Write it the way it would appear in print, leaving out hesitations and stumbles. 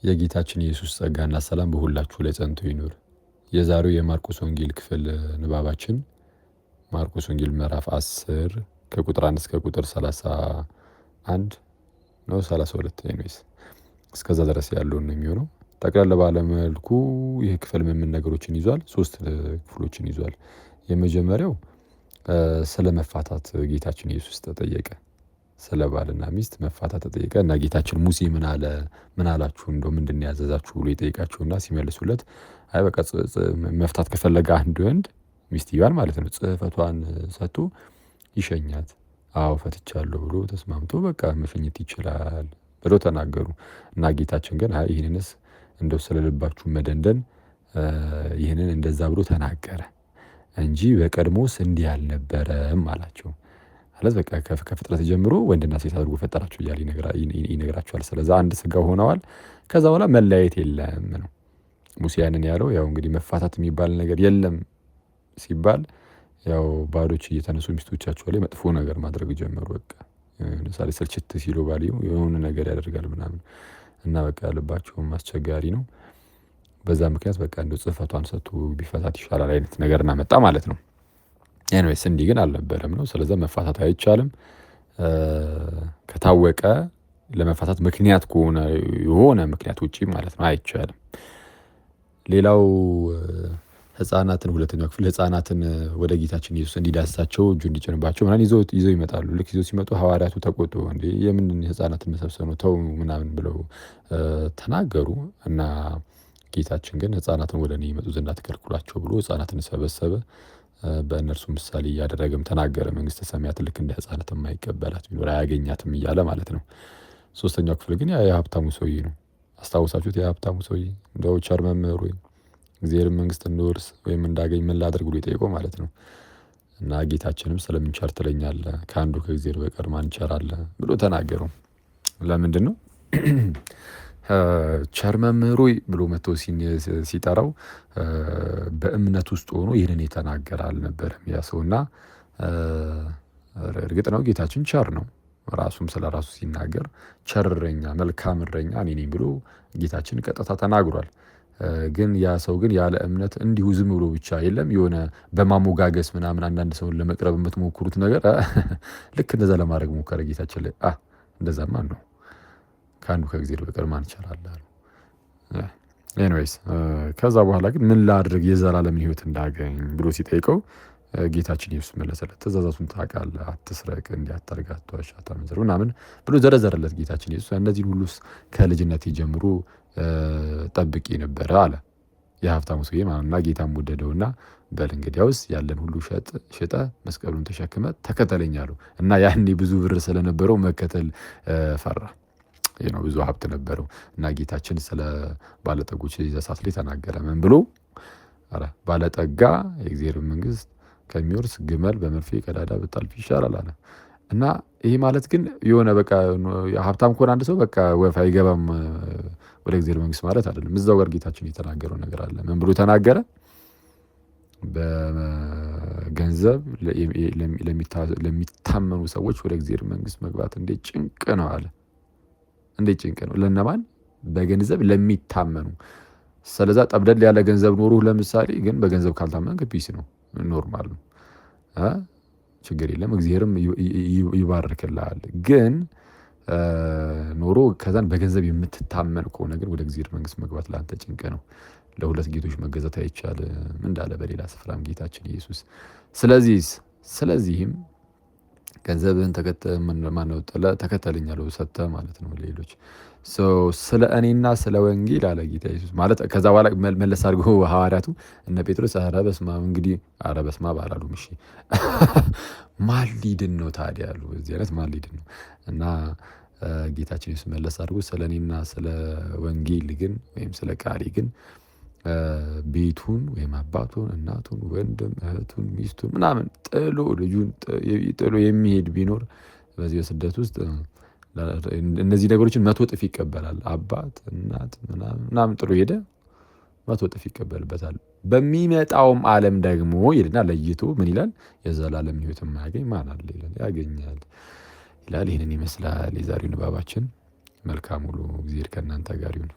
የጌታችን ኢየሱስ ጸጋና ሰላም በሁላችሁ ላይ ጸንቶ ይኑር። የዛሬው የማርቆስ ወንጌል ክፍል ንባባችን ማርቆስ ወንጌል ምዕራፍ 10 ከቁጥር 1 እስከ ቁጥር 31 ነው 32 ኤኒዌይስ እስከዛ ድረስ ያለውን ነው የሚሆነው። ጠቅላላ ባለ መልኩ ይህ ክፍል ምን ነገሮችን ይዟል? 3 ክፍሎችን ይዟል። የመጀመሪያው ስለ መፋታት ጌታችን ኢየሱስ ተጠየቀ። ስለ ባልና ሚስት መፋታት ተጠየቀ እና ጌታችን ሙሴ ምን አላችሁ እንደው ምንድን ያዘዛችሁ ብሎ ይጠይቃቸውና ሲመልሱለት አይ በቃ መፍታት ከፈለገ አንድ ወንድ ሚስትየዋን ማለት ነው ጽሕፈቷን ሰጥቶ ይሸኛት። አዎ ፈትቻለሁ ብሎ ተስማምቶ በቃ መሸኘት ይችላል ብሎ ተናገሩ እና ጌታችን ግን አይ ይህንንስ እንደው ስለ ልባችሁ መደንደን ይህንን እንደዛ ብሎ ተናገረ እንጂ በቀድሞስ እንዲህ አልነበረም አላቸው። ማለት በቃ ከፍጥረት ጀምሮ ወንድና ሴት አድርጎ ፈጠራቸው እያለ ይነግራቸዋል። ስለዚህ አንድ ስጋ ሆነዋል። ከዛ በኋላ መለያየት የለም ነው ሙሴ ያንን ያለው። ያው እንግዲህ መፋታት የሚባል ነገር የለም ሲባል ያው ባሎች እየተነሱ ሚስቶቻቸው ላይ መጥፎ ነገር ማድረግ ጀመሩ። በቃ ለምሳሌ ስልችት ሲሉ ባልየው የሆነ ነገር ያደርጋል ምናምን እና በቃ ልባቸውም አስቸጋሪ ነው። በዛ ምክንያት በቃ እንደው ጽሕፈቷን ሰጥቶ ቢፈታት ይሻላል አይነት ነገር እናመጣ ማለት ነው። ኤኒዌይስ እንዲህ ግን አልነበረም ነው። ስለዚህ መፋታት አይቻልም። ከታወቀ ለመፋታት ምክንያት ከሆነ የሆነ ምክንያት ውጪ ማለት ነው አይቻልም። ሌላው ሕፃናትን ሁለተኛው ክፍል ሕፃናትን ወደ ጌታችን ኢየሱስ እንዲዳስሳቸው እጁ እንዲጭንባቸው ምናምን ይዘው ይመጣሉ። ልክ ይዘው ሲመጡ ሐዋርያቱ ተቆጡ። እንዴ የምን ሕፃናትን መሰብሰብ ነው ተው ምናምን ብለው ተናገሩ እና ጌታችን ግን ሕፃናትን ወደ እኔ ይመጡ ዘንድ አትከልክሏቸው ብሎ ሕፃናትን ሰበሰበ። በእነርሱ ምሳሌ እያደረገም ተናገረ። መንግስተ ሰማያት ልክ እንደ ሕፃናት የማይቀበላት ቢኖር አያገኛትም እያለ ማለት ነው። ሶስተኛው ክፍል ግን የሀብታሙ ሰውዬ ነው። አስታውሳችሁት? የሀብታሙ ሰውዬ እንደው ቸር መምህር ወይም እግዚአብሔር መንግስት እንድወርስ ወይም እንዳገኝ ምን ላድርግ ብሎ የጠየቀው ማለት ነው። እና ጌታችንም ስለምን ቸር ትለኛለህ? ከአንዱ ከእግዚአብሔር በቀር ማን ቸር አለ ብሎ ተናገረው። ለምንድን ነው ቸር መምህር ሆይ ብሎ መጥቶ ሲጠራው በእምነት ውስጥ ሆኖ ይህንን የተናገረ አልነበረም ያ ሰውና እርግጥ ነው ጌታችን ቸር ነው። ራሱም ስለ ራሱ ሲናገር ቸር እረኛ መልካም እረኛ እኔ ነኝ ብሎ ጌታችን ቀጥታ ተናግሯል። ግን ያ ሰው ግን ያለ እምነት እንዲሁ ዝም ብሎ ብቻ የለም የሆነ በማሞጋገስ ምናምን አንዳንድ ሰውን ለመቅረብ የምትሞክሩት ነገር ልክ እንደዛ ለማድረግ ሞከረ ጌታችን ላይ እንደዛማ ነው ከአንዱ ከእግዚአብሔር በቀር ማን ቸር አለ አሉ። ኤኒዌይስ ከዛ በኋላ ግን ምን ላድርግ የዘላለምን ሕይወት እንዳገኝ ብሎ ሲጠይቀው ጌታችን ኢየሱስ መለሰለት። ትእዛዛቱን ታውቃለህ፣ አትስረቅ፣ እንዲህ አታርግ፣ አትዋሽ፣ አታመንዝር ምናምን ብሎ ዘረዘረለት ጌታችን ኢየሱስ። እነዚህን ሁሉስ ከልጅነቴ ጀምሮ ጠብቄ ነበረ አለ የሀብታሙ ሰውዬ ማለትና ጌታም ወደደውና በል እንግዲያውስ ያለን ሁሉ ሽጠ መስቀሉን ተሸክመ ተከተለኝ አለው እና ያኔ ብዙ ብር ስለነበረው መከተል ፈራ። ይሄ ነው ብዙ ሀብት ነበረው እና ጌታችን ስለ ባለጠጎች ዘሳት ላይ ተናገረ። ምን ብሎ ባለጠጋ የእግዚአብሔር መንግስት ከሚወርስ ግመል በመርፌ ቀዳዳ ብታልፍ ይሻላል አለ። እና ይሄ ማለት ግን የሆነ በቃ ሀብታም ከሆነ አንድ ሰው በቃ ወፍ አይገባም ወደ እግዚአብሔር መንግስት ማለት አይደለም። እዛው ጋር ጌታችን የተናገረው ነገር አለ። ምን ብሎ ተናገረ? በገንዘብ ለሚታመኑ ሰዎች ወደ እግዚአብሔር መንግስት መግባት እንዴት ጭንቅ ነው አለ። እንዴት ጭንቅ ነው? ለነማን? በገንዘብ ለሚታመኑ። ስለዛ ጠብደል ያለ ገንዘብ ኖሮ ለምሳሌ ግን በገንዘብ ካልታመንክ ፒስ ነው፣ ኖርማል ነው፣ ችግር የለም፣ እግዚአብሔርም ይባርክልሃል። ግን ኖሮ ከዛን በገንዘብ የምትታመን ከሆነ ግን ወደ እግዚአብሔር መንግስት መግባት ለአንተ ጭንቅ ነው። ለሁለት ጌቶች መገዛት አይቻልም እንዳለ በሌላ ስፍራም ጌታችን ኢየሱስ። ስለዚህም ገንዘብህን ተከተለኝ አለው፣ ሰጥተህ ማለት ነው ሌሎች ስለ እኔና ስለ ወንጌል አለ ጌታ ኢየሱስ ማለት። ከዛ በኋላ መለስ አድርጎ ሐዋርያቱ እነ ጴጥሮስ ኧረ በስመ አብ እንግዲህ ኧረ በስመ አብ አላሉም። እሺ ማን ሊድን ነው ታዲያ አሉ። እዚህ አይነት ማን ሊድን ነው? እና ጌታችን ኢየሱስ መለስ አድርጎ ስለ እኔና ስለ ወንጌል ግን ወይም ስለ ቃሌ ግን ቤቱን ወይም አባቱን እናቱን ወንድም እህቱን ሚስቱን ምናምን ጥሎ ልጁን ጥሎ የሚሄድ ቢኖር በዚህ ስደት ውስጥ እነዚህ ነገሮችን 100 እጥፍ ይቀበላል። አባት እናት ምናምን ጥሎ ሄደ 100 እጥፍ ይቀበልበታል። በሚመጣውም ዓለም ደግሞ ይልና ለይቶ ምን ይላል? የዘላለም ሕይወት የማያገኝ ማን አለ ይላል። ያገኛል ይላል። ይህንን ይመስላል የዛሬው ንባባችን። መልካም ሁሉ እግዚአብሔር ከእናንተ ጋር ይሁን።